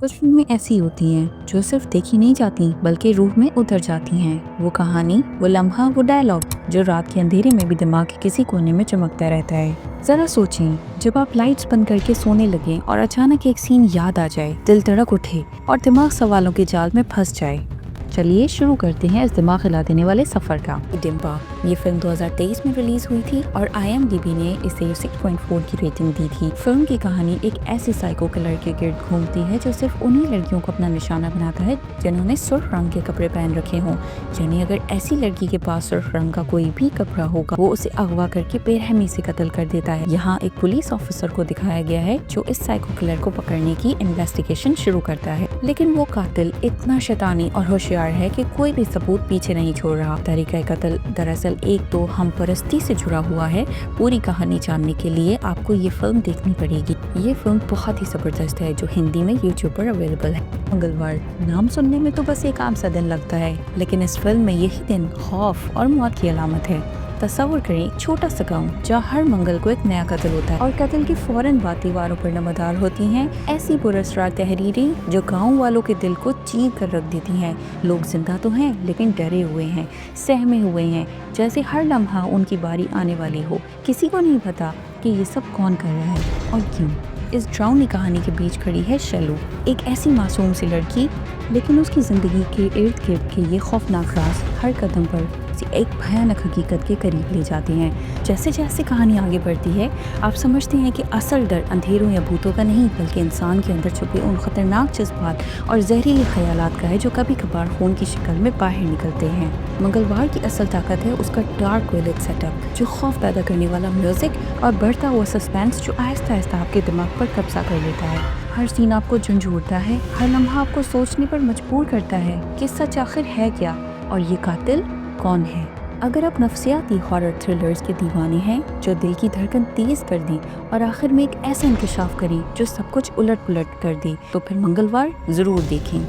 कुछ फिल्में ऐसी होती हैं जो सिर्फ देखी नहीं जाती बल्कि रूह में उतर जाती हैं। वो कहानी, वो लम्हा, वो डायलॉग जो रात के अंधेरे में भी दिमाग के किसी कोने में चमकता रहता है। जरा सोचें, जब आप लाइट्स बंद करके सोने लगें और अचानक एक सीन याद आ जाए, दिल धड़क उठे और दिमाग सवालों के जाल में फंस जाए। चलिए शुरू करते हैं इस दिमाग हिला देने वाले सफर का। डिम्पा, ये फिल्म 2023 में रिलीज हुई थी और IMDb ने इसे 6.4 की रेटिंग दी थी। फिल्म की कहानी एक ऐसे साइको किलर के गिर्द घूमती है जो सिर्फ उन्हीं लड़कियों को अपना निशाना बनाता है जिन्होंने सुर्ख रंग के कपड़े पहन रखे हों। यानी अगर ऐसी लड़की के पास सुर्ख रंग का कोई भी कपड़ा होगा, वो उसे अगवा करके बेरहमी से कत्ल कर देता है। यहाँ एक पुलिस ऑफिसर को दिखाया गया है जो इस साइको किलर को पकड़ने की इन्वेस्टिगेशन शुरू करता है, लेकिन वो कातिल इतना शैतानी और होशियार है कि कोई भी सबूत पीछे नहीं छोड़ रहा। तरीका कत्ल दरअसल एक तो हम परस्ती से जुड़ा हुआ है। पूरी कहानी जानने के लिए आपको ये फिल्म देखनी पड़ेगी। ये फिल्म बहुत ही जबरदस्त है जो हिंदी में YouTube पर अवेलेबल है। मंगलवार नाम सुनने में तो बस एक आम सा दिन लगता है, लेकिन इस फिल्म में यही दिन खौफ और मौत की अलामत है। तस्वर करें एक छोटा सा गाँव जहाँ हर मंगल को एक नया कत्ल होता है और कत्ल की फौरन बात दीवारों पर नमदार होती हैं। ऐसी पुरस्कार तहरीरें जो गांव वालों के दिल को चीर कर रख देती हैं। लोग जिंदा तो हैं लेकिन डरे हुए हैं, सहमे हुए हैं, जैसे हर लम्हा उनकी बारी आने वाली हो। किसी को नहीं पता कि ये सब कौन कर रहा है और क्यों। इस ड्राउनी कहानी के बीच खड़ी है शैलू, एक ऐसी मासूम सी लड़की, लेकिन उसकी जिंदगी के इर्द गिर्द के ये खौफनाक राज हर कदम पर एक भयानक हकीकत के करीब ले जाते हैं। जैसे जैसे कहानी आगे बढ़ती है, आप समझते हैं कि असल डर अंधेरों या भूतों का नहीं बल्कि इंसान के अंदर छुपे उन खतरनाक जज्बात और जहरीले ख्यालात का है जो कभी कभार खून की शक्ल में बाहर निकलते हैं। मंगलवार की असल ताकत है उसका डार्क वेलेट सेटअप, जो खौफ पैदा करने वाला म्यूजिक और बढ़ता हुआ सस्पेंस जो आहिस्ता आहिस्ता आपके दिमाग पर कब्जा कर लेता है। हर सीन आपको झंझोड़ता है, हर लम्हा आपको सोचने पर मजबूर करता है कि सच आखिर है क्या और ये कातिल कौन है। अगर आप नफ्सियाती हॉरर थ्रिलर्स के दीवाने हैं जो दिल की धड़कन तेज कर दें और आखिर में एक ऐसा इंकशाफ करें जो सब कुछ उलट पुलट कर दे, तो फिर मंगलवार जरूर देखें।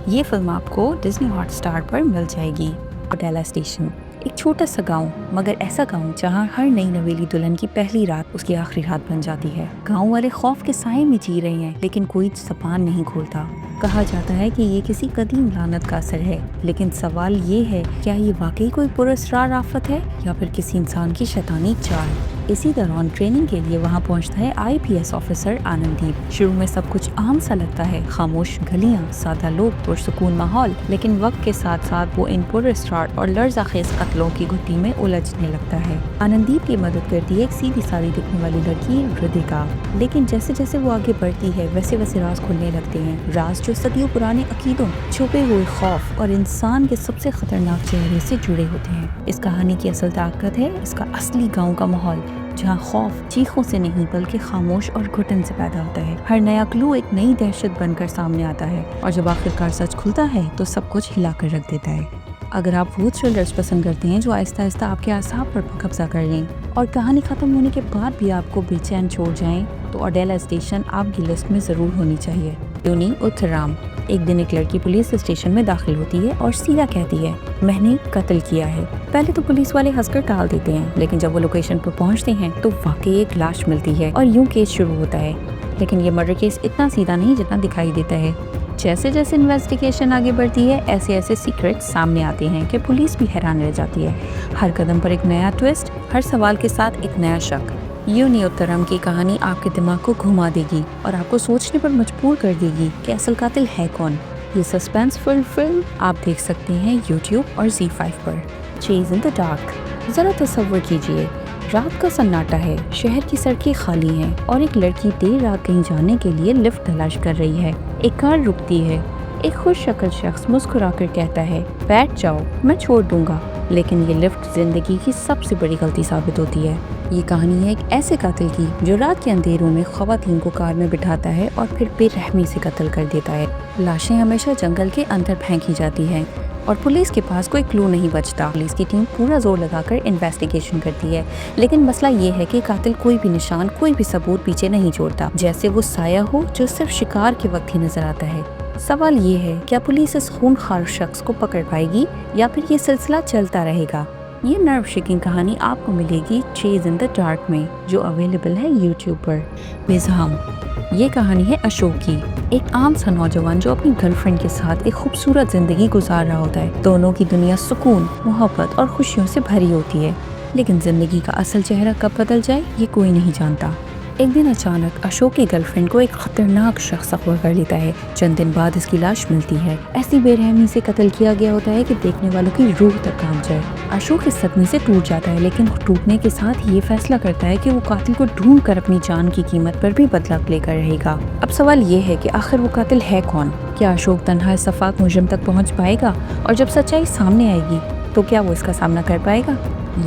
ये फिल्म आपको डिज्नी हॉटस्टार पर मिल जाएगी। अडेला स्टेशन, एक छोटा सा गांव, मगर ऐसा गांव जहां हर नई नवेली दुल्हन की पहली रात उसकी आखिरी रात बन जाती है। गांव वाले खौफ के साए में जी रहे हैं, लेकिन कोई जबान नहीं खोलता। कहा जाता है कि ये किसी कदीम लानत का असर है, लेकिन सवाल ये है, क्या ये वाकई कोई पुरस्कार आफत है या फिर किसी इंसान की शैतानी चाल। इसी दौरान ट्रेनिंग के लिए वहां पहुंचता है IPS ऑफिसर आनंददीप। शुरू में सब कुछ आम सा लगता है, खामोश गलियां, सादा लोग, पुरसुकून माहौल, लेकिन वक्त के साथ साथ वो इन पुरस्कार और लर्ज़ाखेज कत्लों की घुट्टी में उलझने लगता है। आनंददीप की मदद करती है एक सीधी सादी दिखने वाली लड़की रिदिका, लेकिन जैसे जैसे वो आगे बढ़ती है वैसे वैसे राज खुलने लगते हैं। राज जो सदियों पुराने अकीदों, छुपे हुए खौफ और इंसान के सबसे खतरनाक चेहरे से जुड़े होते हैं। इस कहानी की असल ताकत है इसका असली गाँव का माहौल, जहाँ खौफ चीखों से नहीं बल्कि खामोश और घुटन से पैदा होता है। हर नया क्लू एक नई दहशत बनकर सामने आता है और जब आखिरकार सच खुलता है तो सब कुछ हिला कर रख देता है। अगर आप वो थ्रिलर्स पसंद करते हैं जो आहिस्ता आहिस्ता आपके आसाब पर कब्जा कर लें और कहानी खत्म होने के बाद भी आपको बेचैन छोड़ जाएं, तो अडेला स्टेशन आपकी लिस्ट में जरूर होनी चाहिए। यूनी उत्तराम, एक दिन एक लड़की पुलिस स्टेशन में दाखिल होती है और सीधा कहती है, मैंने कत्ल किया है। पहले तो पुलिस वाले हंसकर टाल देते हैं, लेकिन जब वो लोकेशन पर पहुंचते हैं तो वाकई एक लाश मिलती है और यूं केस शुरू होता है। लेकिन ये मर्डर केस इतना सीधा नहीं जितना दिखाई देता है। जैसे जैसे इन्वेस्टिगेशन आगे बढ़ती है, ऐसे ऐसे सीक्रेट्स सामने आते हैं कि पुलिस भी हैरान रह जाती है। हर कदम पर एक नया ट्विस्ट, हर सवाल के साथ एक नया शक। यूनी उत्तरम की कहानी आपके दिमाग को घुमा देगी और आपको सोचने पर मजबूर कर देगी कि असल कातिल है कौन। ये सस्पेंस फिल्म आप देख सकते हैं YouTube और Z5 पर। चेज इन द डार्क, जरा तसव्वुर कीजिए, रात का सन्नाटा है, शहर की सड़कें खाली हैं और एक लड़की देर रात कहीं जाने के लिए लिफ्ट तलाश कर रही है। एक कार रुकती है, एक खुश शक्ल शख्स मुस्कुराकर कहता है, बैठ जाओ, मैं छोड़ दूंगा। लेकिन ये लिफ्ट जिंदगी की सबसे बड़ी गलती साबित होती है। ये कहानी है एक ऐसे कातिल की जो रात के अंधेरों में ख्वातीन को कार में बिठाता है और फिर बेरहमी से कत्ल कर देता है। लाशें हमेशा जंगल के अंदर फेंकी जाती हैं और पुलिस के पास कोई क्लू नहीं बचता। पुलिस की टीम पूरा जोर लगाकर इन्वेस्टिगेशन करती है, लेकिन मसला ये है कि कातिल कोई भी निशान, कोई भी सबूत पीछे नहीं छोड़ता, जैसे वो साया हो जो सिर्फ शिकार के वक्त ही नजर आता है। सवाल ये है, क्या पुलिस इस खूनखार शख्स को पकड़ पाएगी या फिर ये सिलसिला चलता रहेगा। ये नर्व शेकिंग कहानी आपको मिलेगी चेज इन द डार्क में, जो अवेलेबल है YouTube पर। बेज़हाम, ये कहानी है अशोक की, ایک عام سا نوجوان جو اپنی گرل فرینڈ کے ساتھ ایک خوبصورت زندگی گزار رہا ہوتا ہے. دونوں کی دنیا سکون، محبت اور خوشیوں سے بھری ہوتی ہے، لیکن زندگی کا اصل چہرہ کب بدل جائے یہ کوئی نہیں جانتا. ایک دن اچانک اشوک کی گرل فرینڈ کو ایک خطرناک شخص اغوا کر لیتا ہے. چند دن بعد اس کی لاش ملتی ہے. ایسی بے رحمی سے قتل کیا گیا ہوتا ہے کہ دیکھنے والوں کی روح تک کانپ جائے. اشوک اس صدمے سے ٹوٹ جاتا ہے، لیکن ٹوٹنے کے ساتھ یہ فیصلہ کرتا ہے کہ وہ قاتل کو ڈھونڈ کر اپنی جان کی قیمت پر بھی بدلہ لے کر رہے گا. اب سوال یہ ہے کہ آخر وہ قاتل ہے کون؟ کیا اشوک تنہا اس شفاق مجرم تک پہنچ پائے گا؟ اور جب سچائی سامنے آئے گی تو کیا وہ اس کا سامنا کر پائے گا؟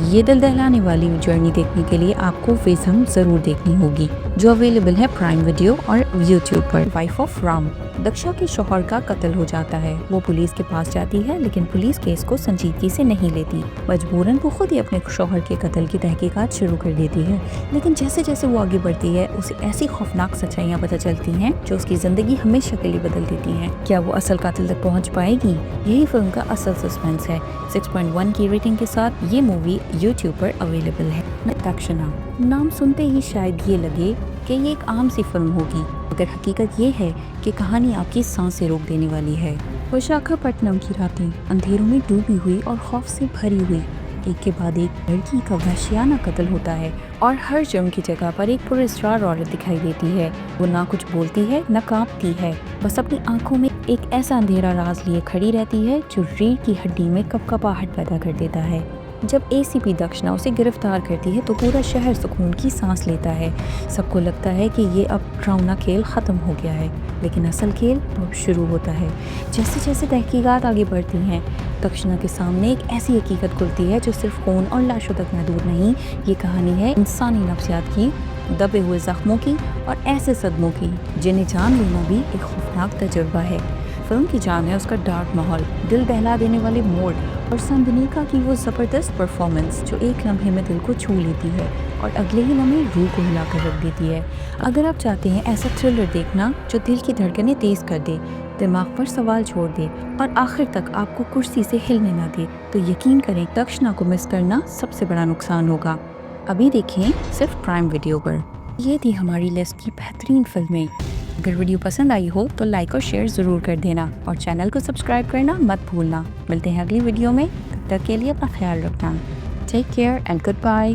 یہ دل دہلانے والی جرنی دیکھنے کے لیے آپ کو ویزم ضرور دیکھنی ہوگی، جو اویلیبل ہے پرائم ویڈیو اور یوٹیوب پر. وائف آف رام، دکشا کے شوہر کا قتل ہو جاتا ہے. وہ پولیس کے پاس جاتی ہے، لیکن پولیس کیس کو سنجیدگی سے نہیں لیتی. مجبوراً وہ خود ہی اپنے شوہر کے قتل کی تحقیقات شروع کر دیتی ہے. لیکن جیسے جیسے وہ آگے بڑھتی ہے اسے ایسی خوفناک سچائیاں پتہ چلتی ہیں جو اس کی زندگی ہمیشہ کے لیے بدل دیتی ہیں. کیا وہ اصل قاتل تک پہنچ پائے گی؟ یہی فلم کا اصل سسپینس ہے. 6.1 کی ریٹنگ کے ساتھ یہ مووی یوٹیوب پر اویلیبل ہے. دکشنا، نام سنتے ہی شاید یہ لگے کہ یہ ایک عام سی فلم ہوگی، مگر حقیقت یہ ہے کہ کہانی آپ کی سانسیں روک دینے والی ہے. وشاکھاپٹنم کی راتیں اندھیروں میں ڈوبی ہوئی اور خوف سے بھری ہوئی. ایک کے بعد ایک لڑکی کا وحشیانہ قتل ہوتا ہے اور ہر جرم کی جگہ پر ایک پراسرار عورت دکھائی دیتی ہے. وہ نہ کچھ بولتی ہے نہ کانپتی ہے، بس اپنی آنکھوں میں ایک ایسا اندھیرا راز لیے کھڑی رہتی ہے جو ریڑھ کی ہڈی میں کپکپاہٹ پیدا کر دیتا ہے. جب اے سی پی دکشنا اسے گرفتار کرتی ہے تو پورا شہر سکون کی سانس لیتا ہے. سب کو لگتا ہے کہ یہ اب ڈراؤنا کھیل ختم ہو گیا ہے، لیکن اصل کھیل تو اب شروع ہوتا ہے. جیسے جیسے تحقیقات آگے بڑھتی ہیں، دکشنا کے سامنے ایک ایسی حقیقت کھلتی ہے جو صرف خون اور لاشوں تک محدود نہیں. یہ کہانی ہے انسانی نفسیات کی، دبے ہوئے زخموں کی اور ایسے صدموں کی جنہیں جان لینا بھی ایک خوفناک تجربہ ہے. فلم کی جان ہے اس کا ڈارک ماحول، دل دہلا دینے والے موڈ اور سندنیکا کی وہ زبردست پرفارمنس جو ایک لمحے میں دل کو چھو لیتی ہے اور اگلے ہی لمحے روح کو ہلا کر رکھ دیتی ہے. اگر آپ چاہتے ہیں ایسا تھرلر دیکھنا جو دل کی دھڑکنیں تیز کر دے، دماغ پر سوال چھوڑ دے اور آخر تک آپ کو کرسی سے ہلنے نہ دے، تو یقین کریں دکشنا کو مس کرنا سب سے بڑا نقصان ہوگا. ابھی دیکھیں صرف پرائم ویڈیو پر. یہ تھی ہماری لسٹ کی بہترین فلمیں. اگر ویڈیو پسند آئی ہو تو لائک اور شیئر ضرور کر دینا اور چینل کو سبسکرائب کرنا مت بھولنا. ملتے ہیں اگلی ویڈیو میں، تب تک کے لیے اپنا خیال رکھنا. Take care and good by.